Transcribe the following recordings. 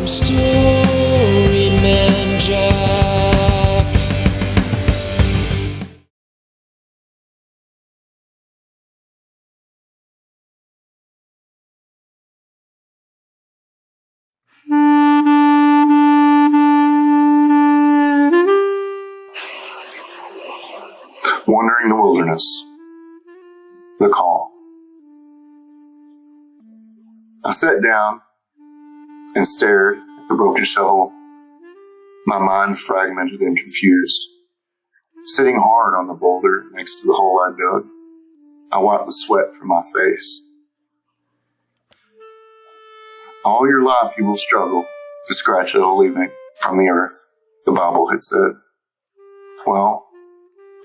I'm StoryMan-Jack. Wandering the wilderness. The call. I sat down and stared at the broken shovel, my mind fragmented and confused. Sitting hard on the boulder next to the hole I dug, I wiped the sweat from my face. All your life you will struggle to scratch a living from the earth, the Bible had said. Well,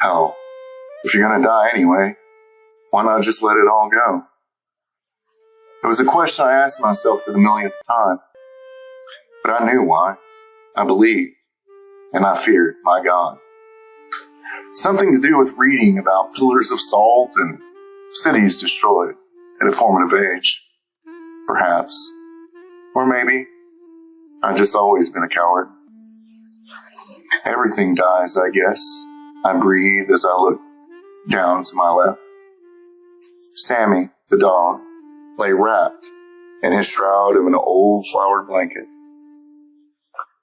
hell, if you're going to die anyway, why not just let it all go? It was a question I asked myself for the millionth time. But I knew why. I believed, and I feared my God. Something to do with reading about pillars of salt and cities destroyed at a formative age. Perhaps. Or maybe I've just always been a coward. Everything dies, I guess. I breathe as I look down to my left. Sammy, the dog, lay wrapped in his shroud of an old flowered blanket.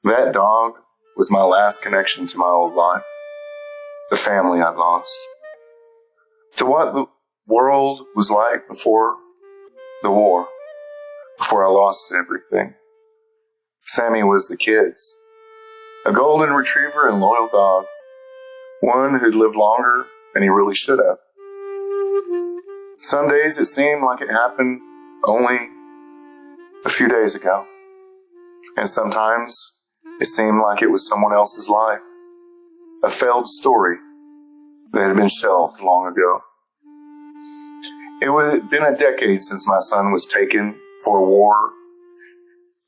That dog was my last connection to my old life, the family I'd lost, to what the world was like before the war, before I lost everything. Sammy was the kid's, a golden retriever and loyal dog, one who'd lived longer than he really should have. Some days it seemed like it happened only a few days ago. And sometimes it seemed like it was someone else's life, a failed story that had been shelved long ago. It had been a decade since my son was taken for a war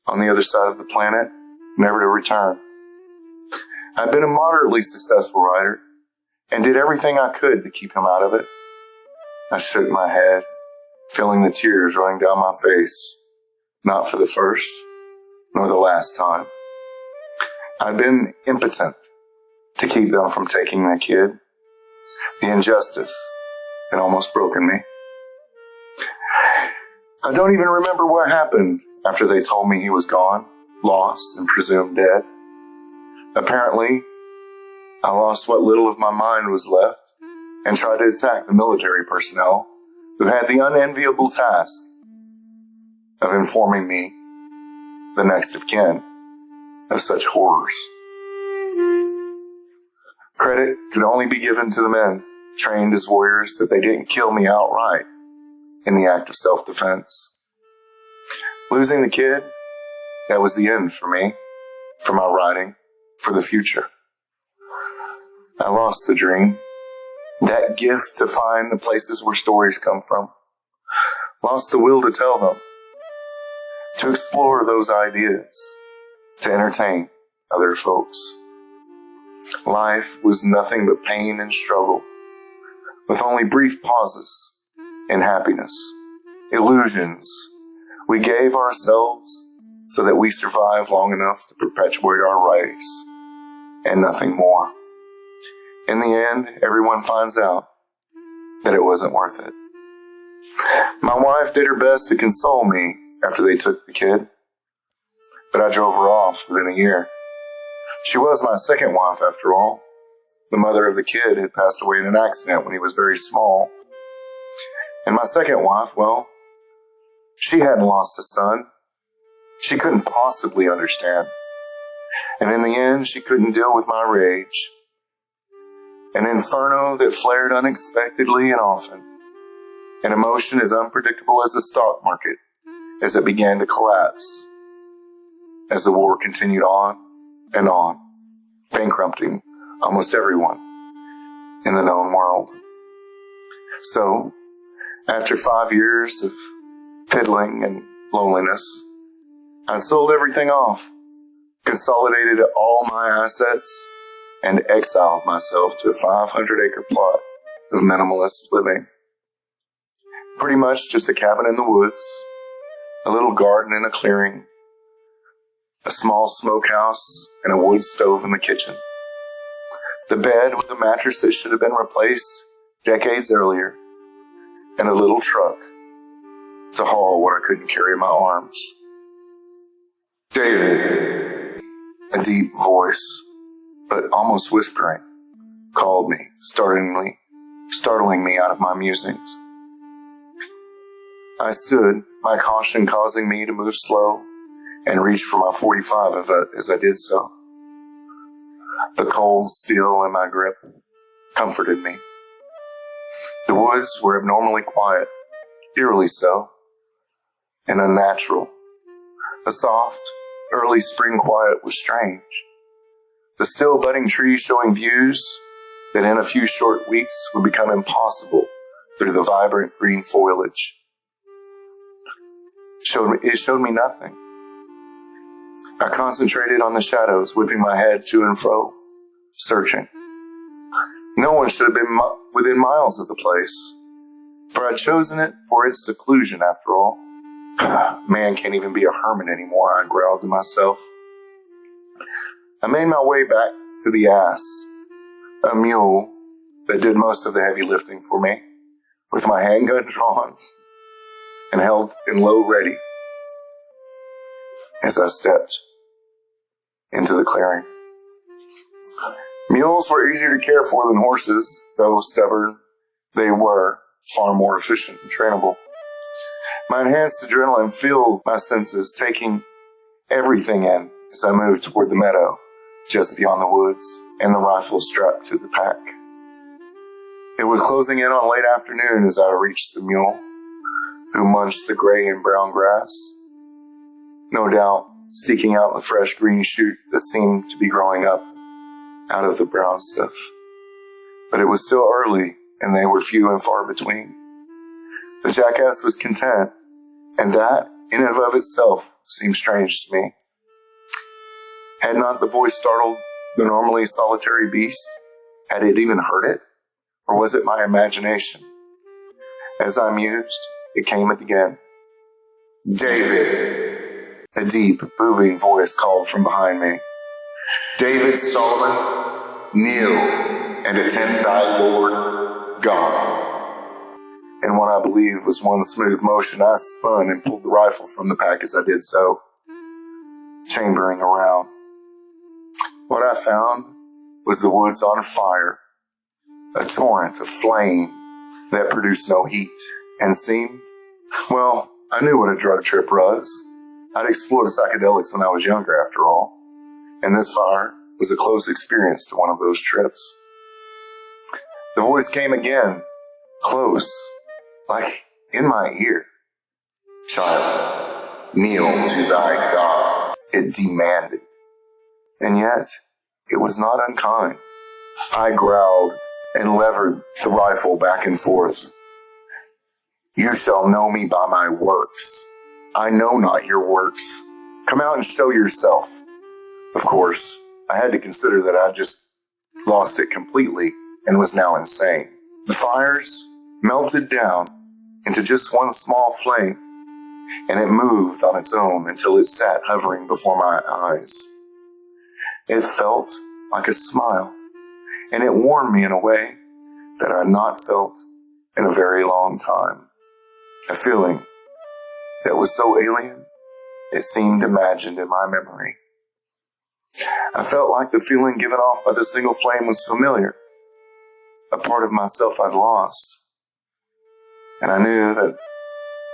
on the other side of the planet, never to return. I'd been a moderately successful writer and did everything I could to keep him out of it. I shook my head, feeling the tears running down my face, not for the first nor the last time. I'd been impotent to keep them from taking the kid. The injustice had almost broken me. I don't even remember what happened after they told me he was gone, lost, and presumed dead. Apparently, I lost what little of my mind was left and tried to attack the military personnel who had the unenviable task of informing me, the next of kin, of such horrors. Credit could only be given to the men trained as warriors that they didn't kill me outright in the act of self-defense. Losing the kid, that was the end for me, for my writing, for the future. I lost the dream, that gift to find the places where stories come from. Lost the will to tell them, to explore those ideas, to entertain other folks. Life was nothing but pain and struggle, with only brief pauses in happiness, illusions we gave ourselves so that we survive long enough to perpetuate our race, and nothing more. In the end, everyone finds out that it wasn't worth it. My wife did her best to console me after they took the kid, but I drove her off within a year. She was my second wife, after all. The mother of the kid had passed away in an accident when he was very small. And my second wife, well, she hadn't lost a son. She couldn't possibly understand. And in the end, she couldn't deal with my rage. An inferno that flared unexpectedly and often. An emotion as unpredictable as the stock market as it began to collapse. As the war continued on and on, bankrupting almost everyone in the known world. So, after 5 years of piddling and loneliness, I sold everything off, consolidated all my assets, and exiled myself to a 500-acre plot of minimalist living. Pretty much just a cabin in the woods, a little garden in a clearing, a small smokehouse, and a wood stove in the kitchen. The bed with a mattress that should have been replaced decades earlier, and a little truck to haul what I couldn't carry in my arms. David, a deep voice, but almost whispering, called me, startling me out of my musings. I stood, my caution causing me to move slow and reach for my .45 as I did so. The cold steel in my grip comforted me. The woods were abnormally quiet, eerily so, and unnatural. The soft, early spring quiet was strange. The still budding trees showing views that in a few short weeks would become impossible through the vibrant green foliage. It showed me nothing. I concentrated on the shadows, whipping my head to and fro, searching. No one should have been within miles of the place, for I'd chosen it for its seclusion after all. Man can't even be a hermit anymore, I growled to myself. I made my way back to the ass, a mule that did most of the heavy lifting for me, with my handgun drawn and held in low ready as I stepped into the clearing. Mules were easier to care for than horses, though stubborn, they were far more efficient and trainable. My enhanced adrenaline filled my senses, taking everything in as I moved toward the meadow just beyond the woods and the rifle strapped to the pack. It was closing in on late afternoon as I reached the mule, who munched the gray and brown grass, no doubt seeking out the fresh green shoot that seemed to be growing up out of the brown stuff. But it was still early, and they were few and far between. The jackass was content, and that, in and of itself, seemed strange to me. Had not the voice startled the normally solitary beast? Had it even heard it? Or was it my imagination? As I mused, it came again. David! A deep, booming voice called from behind me. David Solomon, kneel and attend thy Lord God. In what I believe was one smooth motion, I spun and pulled the rifle from the pack as I did so, chambering around. What I found was the woods on fire, a torrent of flame that produced no heat and seemed, well, I knew what a drug trip was. I'd explored psychedelics when I was younger, after all, and this fire was a close experience to one of those trips. The voice came again, close, like in my ear. Child, kneel to thy God, it demanded. And yet, it was not unkind. I growled and levered the rifle back and forth. You shall know me by my works. I know not your works. Come out and show yourself. Of course, I had to consider that I'd just lost it completely and was now insane. The fires melted down into just one small flame, and it moved on its own until it sat hovering before my eyes. It felt like a smile, and it warmed me in a way that I had not felt in a very long time. A feeling that was so alien, it seemed imagined in my memory. I felt like the feeling given off by the single flame was familiar, a part of myself I'd lost. And I knew that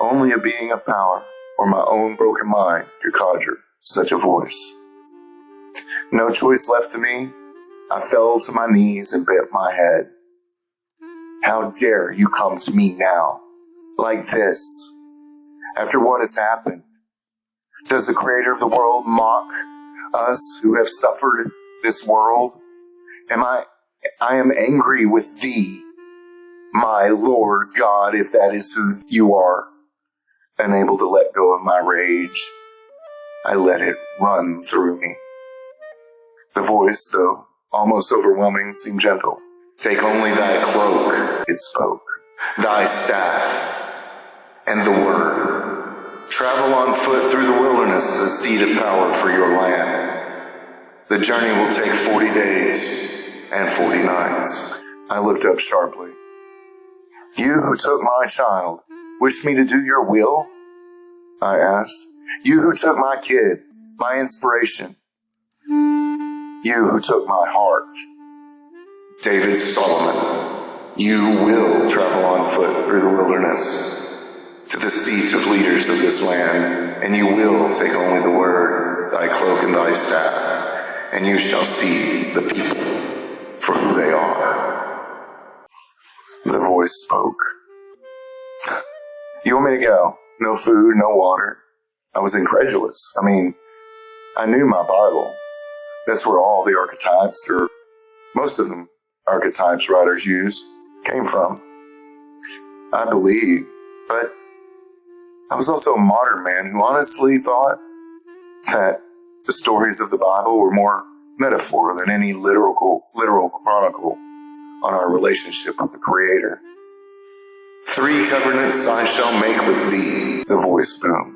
only a being of power or my own broken mind could conjure such a voice. No choice left to me, I fell to my knees and bent my head. How dare you come to me now, like this, after what has happened? Does the creator of the world mock us who have suffered this world? I am angry with thee, my Lord God, if that is who you are. Unable to let go of my rage, I let it run through me. The voice, though almost overwhelming, seemed gentle. Take only thy cloak, it spoke, thy staff, and the word. Travel on foot through the wilderness to the seat of power for your land. The journey will take 40 days and 40 nights. I looked up sharply. You who took my child, wished me to do your will? I asked. You who took my kid, my inspiration. You who took my heart. David Solomon, you will travel on foot through the wilderness to the seat of leaders of this land, and you will take only the word, thy cloak and thy staff, and you shall see the people for who they are. The voice spoke. You want me to go? No food, no water. I was incredulous. I knew my Bible. That's where all the archetypes, or most of them archetypes writers use, came from. I believed, but I was also a modern man who honestly thought that the stories of the Bible were more metaphor than any literal chronicle on our relationship with the Creator. 3 covenants I shall make with thee, the voice boomed.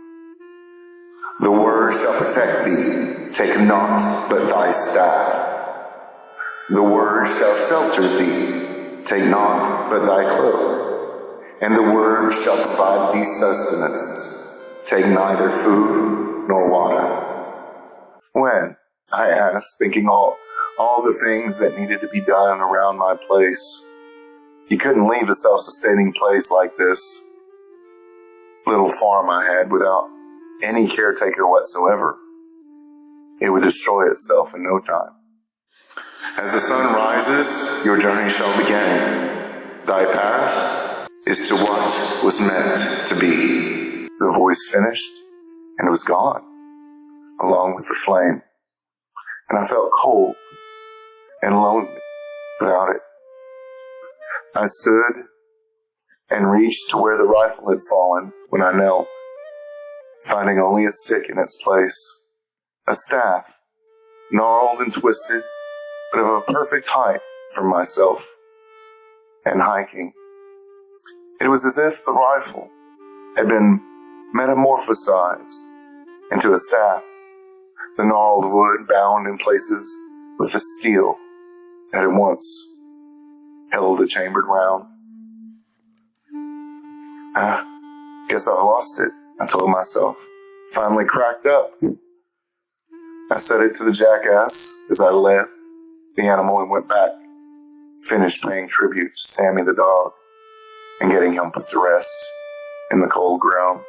The word shall protect thee, take naught but thy staff. The word shall shelter thee, take naught but thy cloak. And the word shall provide thee sustenance, take neither food nor water. When? I asked, thinking all the things that needed to be done around my place. You couldn't leave a self-sustaining place like this little farm I had without any caretaker whatsoever. It would destroy itself in no time. As the sun rises, your journey shall begin. Thy path is to what was meant to be. The voice finished, and it was gone, along with the flame. And I felt cold and lonely without it. I stood and reached to where the rifle had fallen when I knelt, finding only a stick in its place, a staff, gnarled and twisted, but of a perfect height for myself, and hiking. It was as if the rifle had been metamorphosized into a staff, the gnarled wood bound in places with the steel that had once held a chambered round. Guess I've lost it, I told myself, finally cracked up. I said it to the jackass as I left the animal and went back, finished paying tribute to Sammy the dog and getting him put to rest in the cold ground.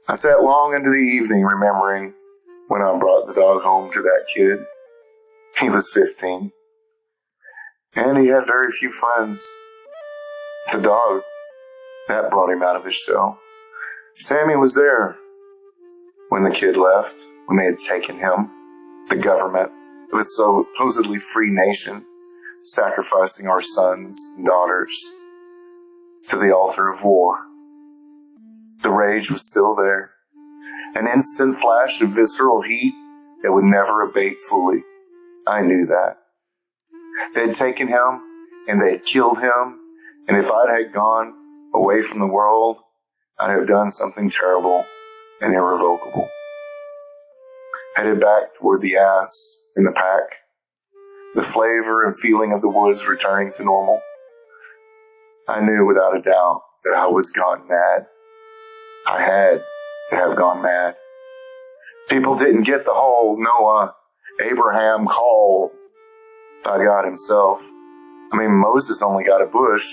I sat long into the evening remembering when I brought the dog home to that kid. He was 15, and he had very few friends. The dog, that brought him out of his shell. Sammy was there when the kid left, when they had taken him, the government of a supposedly free nation, sacrificing our sons and daughters to the altar of war. The rage was still there, an instant flash of visceral heat that would never abate fully. I knew that. They had taken him, and they had killed him, and if I had gone away from the world, I'd have done something terrible and irrevocable. Headed back toward the ass in the pack, the flavor and feeling of the woods returning to normal. I knew without a doubt that I was gone mad. I had to have gone mad. People didn't get the whole Noah, Abraham call by God himself. Moses only got a bush.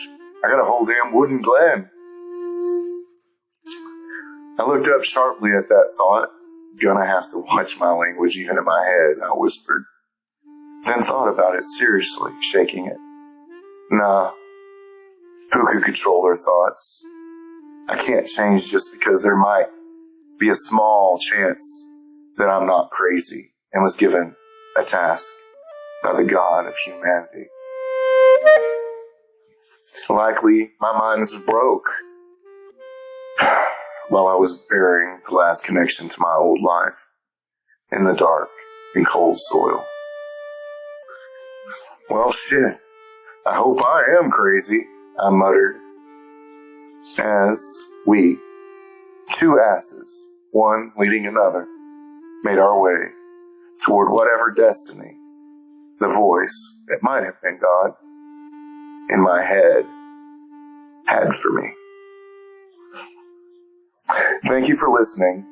I got a whole damn wooden glen. I looked up sharply at that thought. Gonna have to watch my language even in my head, I whispered. Then thought about it seriously, shaking it. Nah. Who could control their thoughts? I can't change just because there might be a small chance that I'm not crazy and was given a task by the God of humanity. Likely, my mind was broke while I was burying the last connection to my old life in the dark and cold soil. Well, shit. I hope I am crazy, I muttered, as we two asses, one leading another, made our way toward whatever destiny the voice that might have been God in my head had for me. Thank you for listening.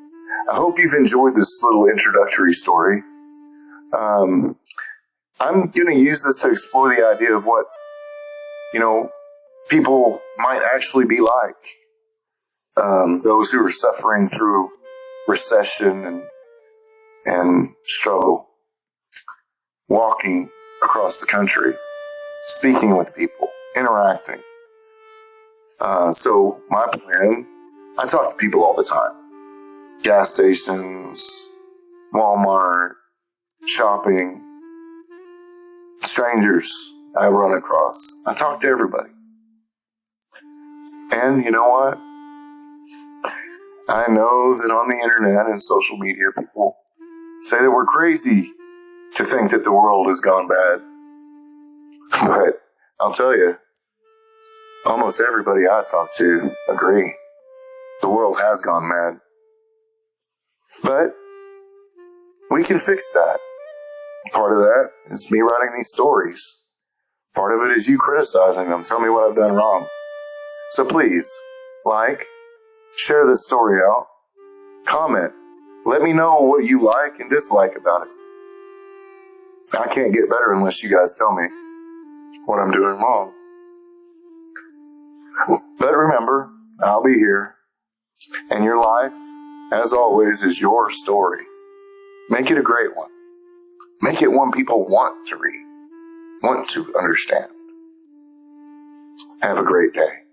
I hope you've enjoyed this little introductory story. I'm going to use this to explore the idea of what, people might actually be like. Those who are suffering through recession and struggle, walking across the country, speaking with people, interacting. So my plan, I talk to people all the time. Gas stations, Walmart, shopping, strangers I run across. I talk to everybody. And you know what? I know that on the internet and social media, people say that we're crazy to think that the world has gone bad. But I'll tell you, almost everybody I talk to agree. The world has gone mad. But we can fix that. Part of that is me writing these stories. Part of it is you criticizing them. Tell me what I've done wrong. So please, share this story out, comment. Let me know what you like and dislike about it. I can't get better unless you guys tell me what I'm doing wrong. But remember, I'll be here. And your life, as always, is your story. Make it a great one. Make it one people want to read, want to understand. Have a great day.